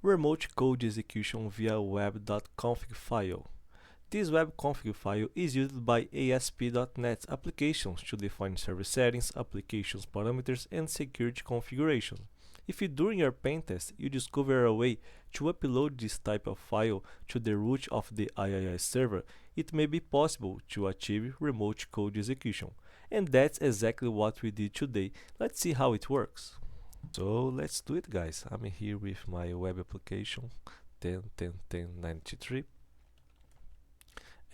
remote code execution via Web.config file. This Web.config file is used by ASP.NET applications to define service settings, applications parameters, and security configurations. If during your pentest you discover a way to upload this type of file to the root of the IIS server, it may be possible to achieve remote code execution. And that's exactly what we did today. Let's see how it works. So let's do it, guys. I'm here with my web application 10.10.10.93,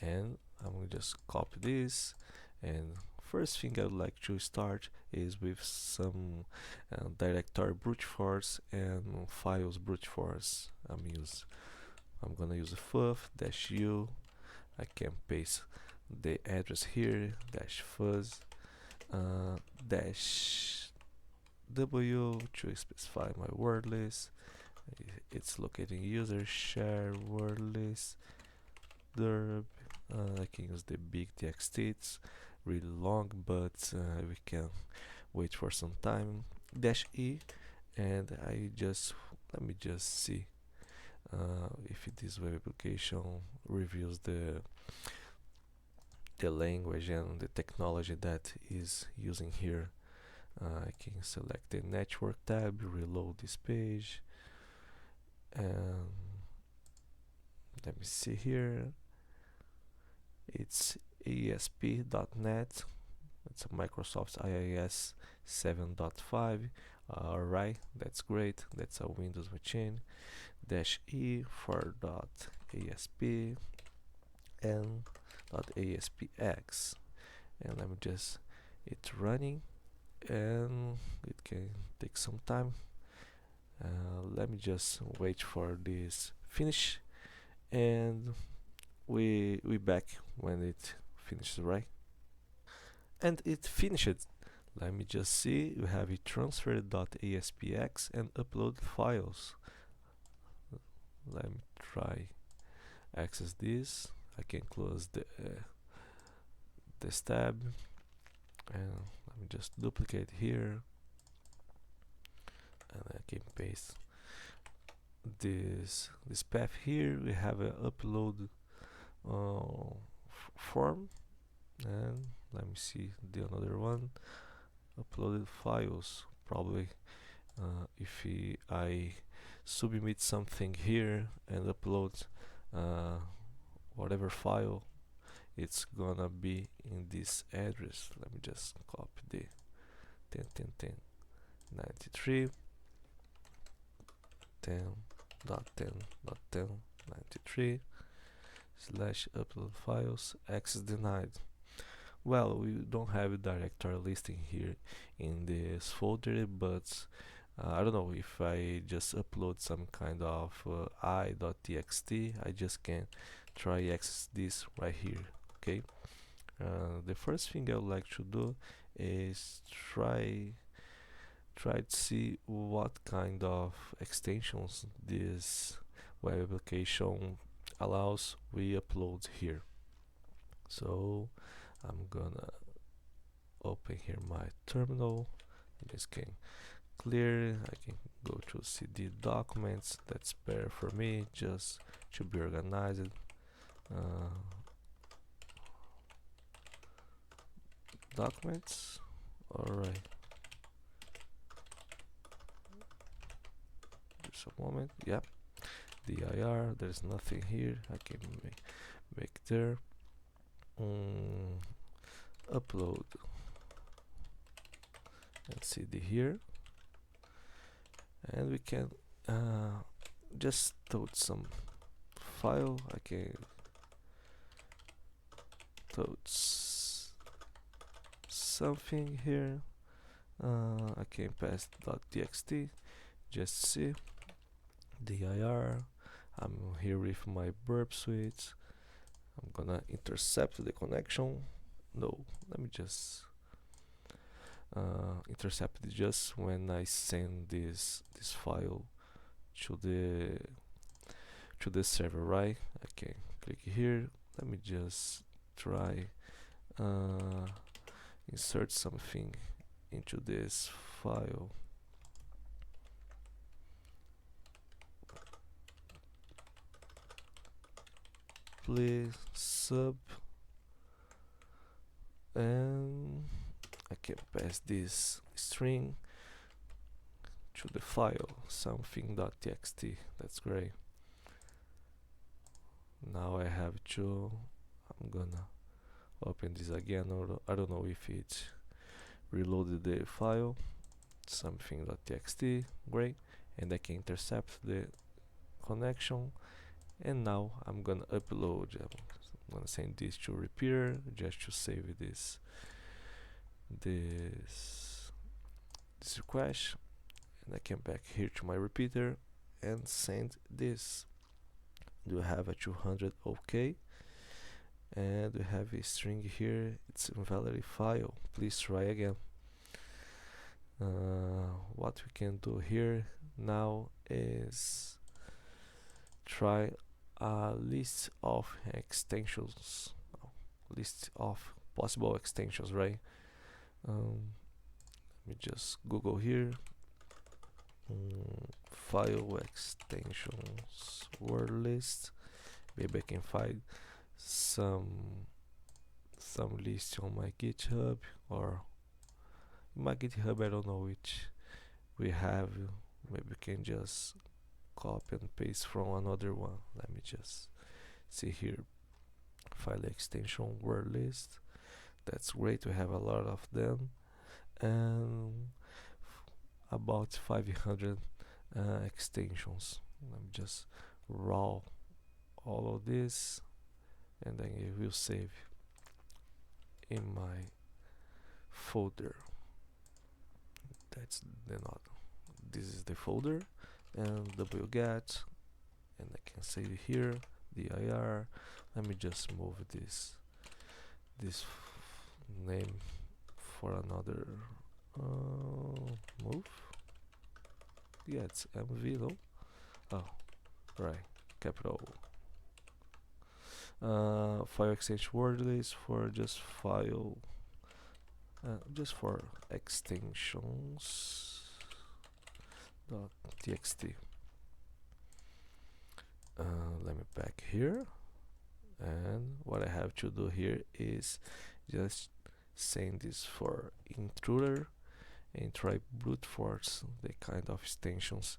and I'm gonna just copy this. And first thing I would like to start is with some directory brute force and files brute force. I'm gonna use a fuzz-u. I can paste the address here, -fuzz -w to specify my word list. It's locating user share word list derb. I can use the big txt. It's really long, but we can wait for some time. -e, and let me just see if this web application reviews the language and the technology that is using here. I can select the network tab, reload this page, and let me see here. It's ASP.NET. It's a Microsoft IIS 7.5. Alright, that's great. That's a Windows machine. -e for .asp and .aspx, and let me just it's running, and it can take some time. Let me just wait for this finish, and we back when it finishes, right? And it finished. Let me just see. We have it transferred .aspx and upload files. Let me try access this. I can close this tab, and let me just duplicate here, and I can paste this path here. We have an upload form, and let me see the another one, uploaded files. Probably if I submit something here and upload whatever file, it's gonna be in this address. Let me just copy the 10.10.10.93 10.10.10.93 /upload files, access denied. Well, we don't have a directory listing here in this folder, but I don't know, if I just upload some kind of i.txt, I just can try access this right here. Okay, the first thing I would like to do is try to see what kind of extensions this web application allows we upload here. So I'm gonna open here my terminal. This can clear. I can go to CD documents. That's better for me, just to be organized. Documents. Alright. Just a moment. Yep. dir. There's nothing here. I can make there. Upload and CD here, and we can just tote some file. I can tote something here. I can pass .txt, just see dir. I'm here with my burp suite. I'm gonna intercept the connection. No, let me just intercept it just when I send this file to the server, right? I can click here. Let me just try insert something into this file. simply sub, and I can pass this string to the file something.txt. That's great. Now I have to, I'm gonna open this again, or I don't know if it reloaded the file something.txt. Great. And I can intercept the connection, and now I'm gonna upload. I'm gonna send this to repair just to save this request, and I come back here to my repeater and send this. Do have a 200 OK, and we have a string here. It's invalid file. Please try again. What we can do here now is try a list of extensions, list of possible extensions, right? Let me just Google here, file extensions word list. Maybe I can find some list on my GitHub, or my GitHub, I don't know which we have. Maybe we can just copy and paste from another one. Let me just see here, file extension word list. That's great, we have a lot of them, and about 500 extensions. Let me just raw all of this, and then it will save in my folder. That's the node. This is the folder, and wget, and I can save here dir. Let me just move this name for another move. Yeah, it's mv, no? Oh, right, capital. File extension word list for just file, just for extensions .txt. Let me back here, and what I have to do here is just send this for intruder and try brute force the kind of extensions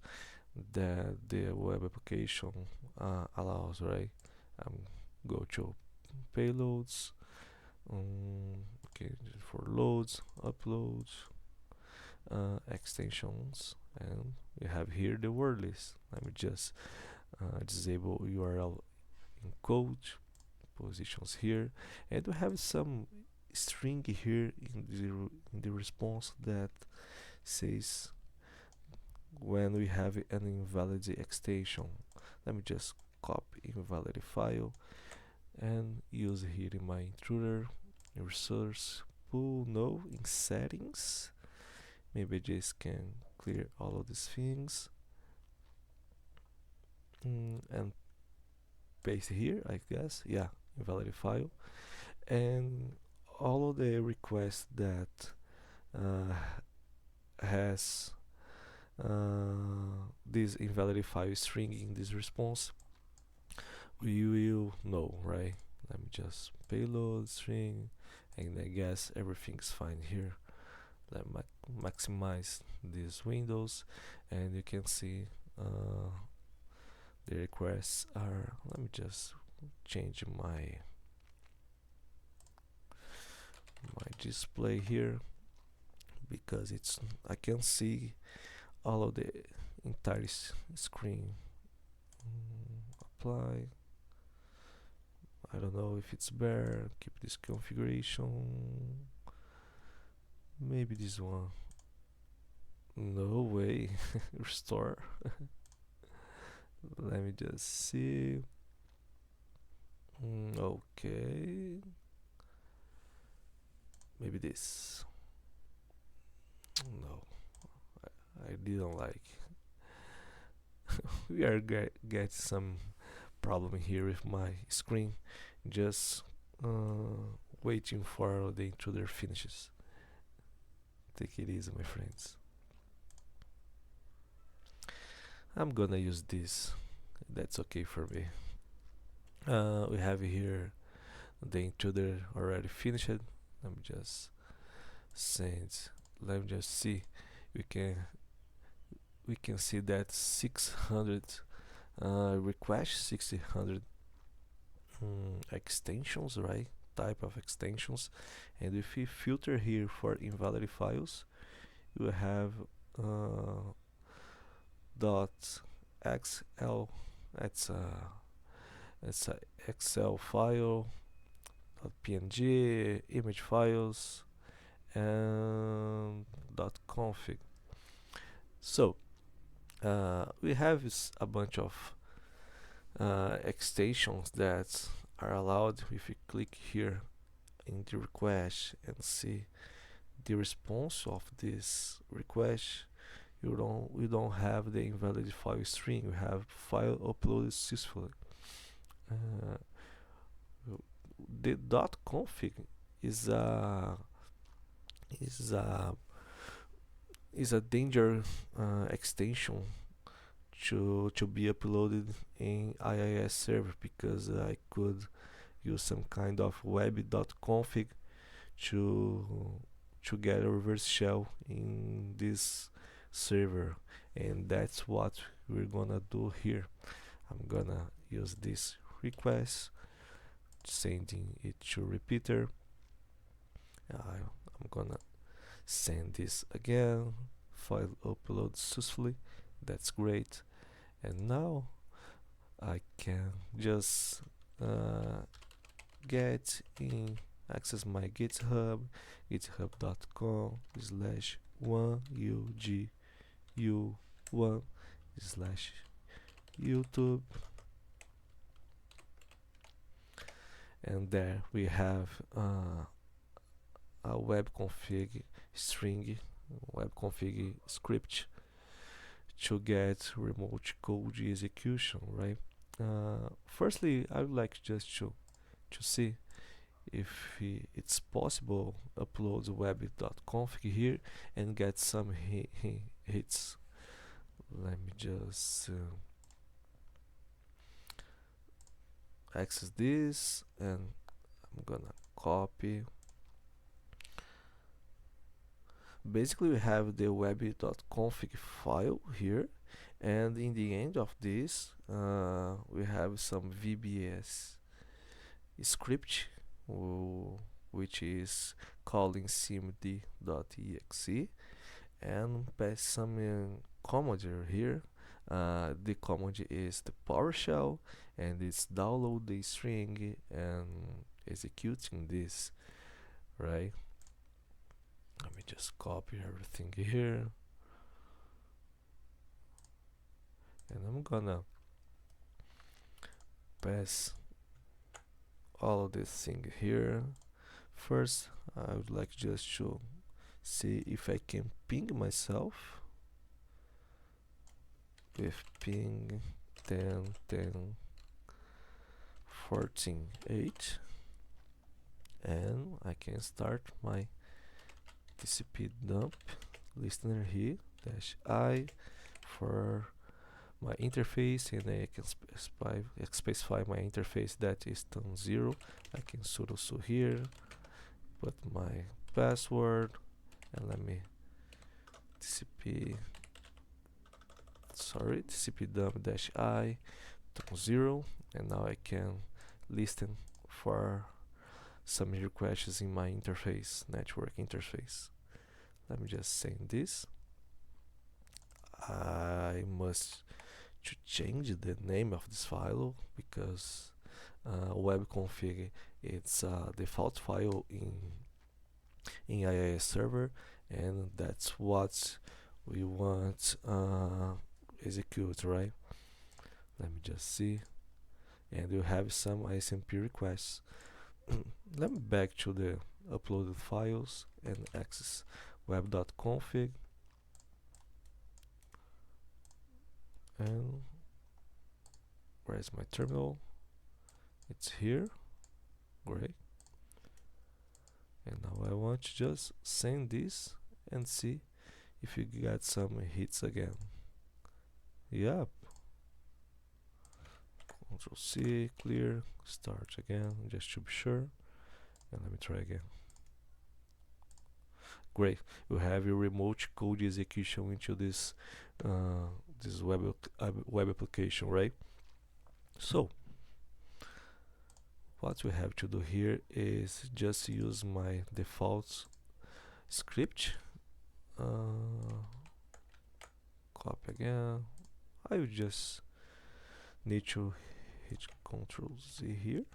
that the web application allows, right? Go to payloads, okay, for loads, uploads, extensions, and we have here the word list. Let me just disable URL encode positions here, and we have some string here in the response that says when we have an invalid extension. Let me just copy invalid file and use here in my intruder resource pool. No, in settings, maybe I just can clear all of these things and paste here, I guess. Yeah, invalid file, and all of the requests that has this invalid file string in this response, we will know, right? Let me just payload string, and I guess everything's fine here. Let me maximize these windows, and you can see the requests are, let me just change my display here, because it's, I can see all of the entire screen. Apply. I don't know if it's bare. Keep this configuration. Maybe this one. No way. Restore. Let me just see. Okay. Maybe this. No, I didn't like. We are get some problem here with my screen. Just waiting for the intruder finishes. Take it easy, my friends. I'm gonna use this. That's okay for me. We have here the intruder already finished. Let me just send. Let me just see. We can see that 600 requests, 600 extensions, right? Type of extensions, and if we filter here for invalid files, you have dot .xl. It's a Excel file, .png, image files, and .config. So we have a bunch of extensions that are allowed. If you click here in the request and see the response of this request, we don't have the invalid file string. We have file uploaded successfully. The .config is a danger extension to be uploaded in IIS server, because I could use some kind of Web.config to get a reverse shell in this server, and that's what we're gonna do here. I'm gonna use this request, sending it to repeater. I'm gonna send this again. File upload successfully. That's great. And now I can just get in, access my GitHub, github.com/1ugu1/YouTube, and there we have a web.config string, web.config script to get remote code execution, right? Firstly, I would like just to see if it's possible upload web.config here and get some hits. Let me just access this, and I'm gonna copy. Basically, we have the web.config file here, and in the end of this we have some VBS script which is calling cmd.exe and pass some command here. The command is the PowerShell, and it's download the string and executing this, right? Let me just copy everything here, and I'm gonna pass all of this thing here. First, I would like just to see if I can ping myself with ping 10 10 14 8, and I can start my TCP dump listener here -I for my interface, and I can specify my interface that is turn 0. I can sudo here, put my password, and let me TCP dump -I turn 0, and now I can listen for some requests in my interface, network interface. Let me just send this. I must to change the name of this file, because web.config it's a default file in IIS server, and that's what we want execute, right? Let me just see, and you have some ISMP requests. Let me back to the uploaded files and access web.config, and where's my terminal? It's here. Great. And now I want to just send this and see if you get some hits again. Yep. Control C, clear, start again just to be sure, and let me try again. Great, you have your remote code execution into this this web application, right? So what we have to do here is just use my default script. Copy again. I will just need to hit Ctrl Z here.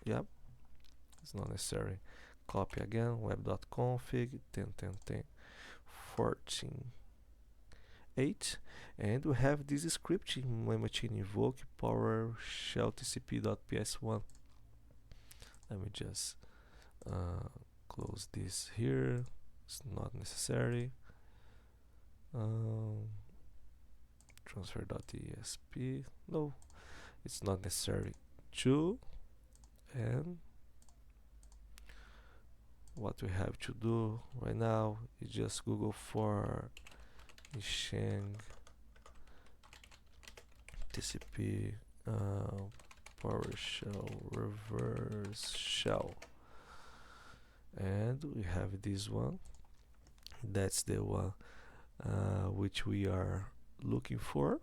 Yep, it's not necessary. Copy again, Web.config 10.10.10 14.8, and we have this script in my machine, invoke PowerShell TCP.ps1. Let me just close this here. It's not necessary. Transfer.esp, no, it's not necessary too. And what we have to do right now is just Google for Sheng TCP PowerShell reverse shell, and we have this one. That's the one which we are looking for.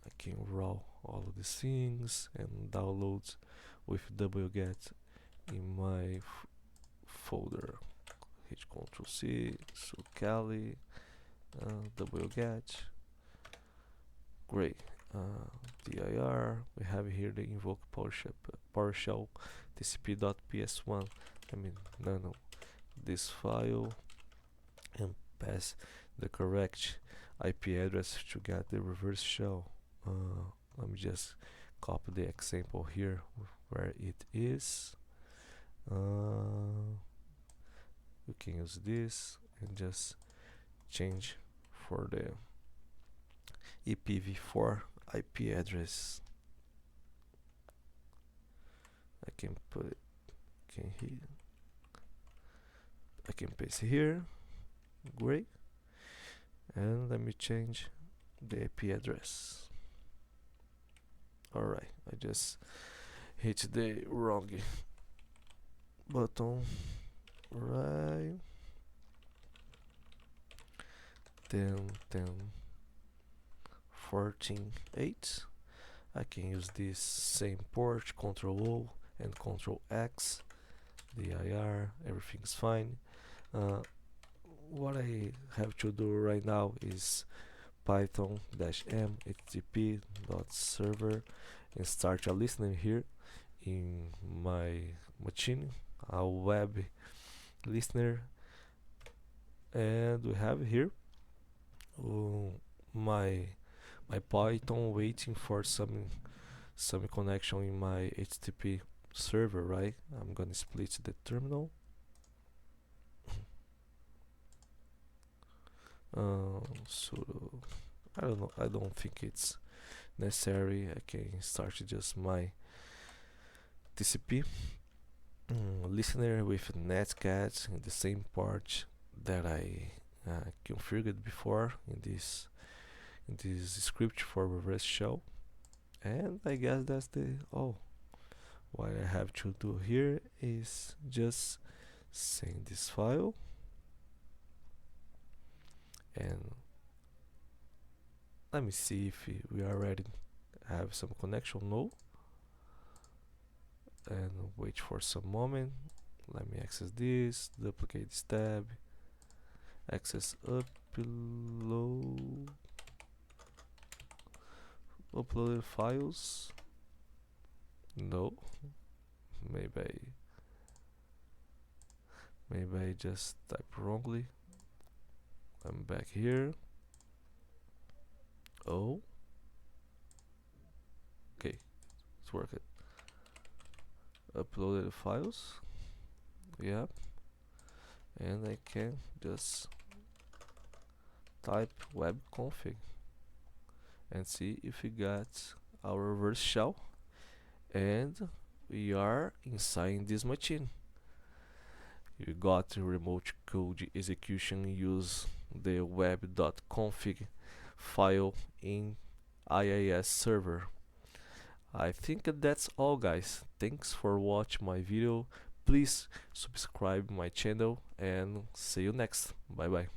I can roll all of these things and download with wget in my folder. Hit Ctrl C, so Kali, wget. Great. dir. We have here the invoke PowerShell TCP.ps1. I mean, no, this file, and pass the correct IP address to get the reverse shell. Let me just copy the example here where it is. We can use this and just change for the IPv4 IP address. I can put it, I can paste here. Great. And let me change the IP address. Alright, I just hit the wrong button. Right. 10.10.14.8. I can use this same port, Ctrl O and Ctrl X, dir, everything's fine. What I have to do right now is python -m http.server and start a listener here in my machine, a web listener, and we have here my Python waiting for some connection in my HTTP server, right? I'm gonna split the terminal. So I don't know, I don't think it's necessary. I can start just my TCP listener with netcat in the same part that I configured before in this script for reverse shell, and I guess that's the all. What I have to do here is just send this file, and let me see if we already have some connection. No. And wait for some moment. Let me access this, duplicate this tab, access uploaded files. No, maybe I just typed wrongly. I'm back here. Oh, okay, it's working. Uploaded files. Yep, and I can just type Web.config and see if we got our reverse shell, and we are inside this machine. You got remote code execution, use the Web.config file in IIS server. I think that's all, guys. Thanks for watching my video. Please subscribe my channel and see you next. Bye bye.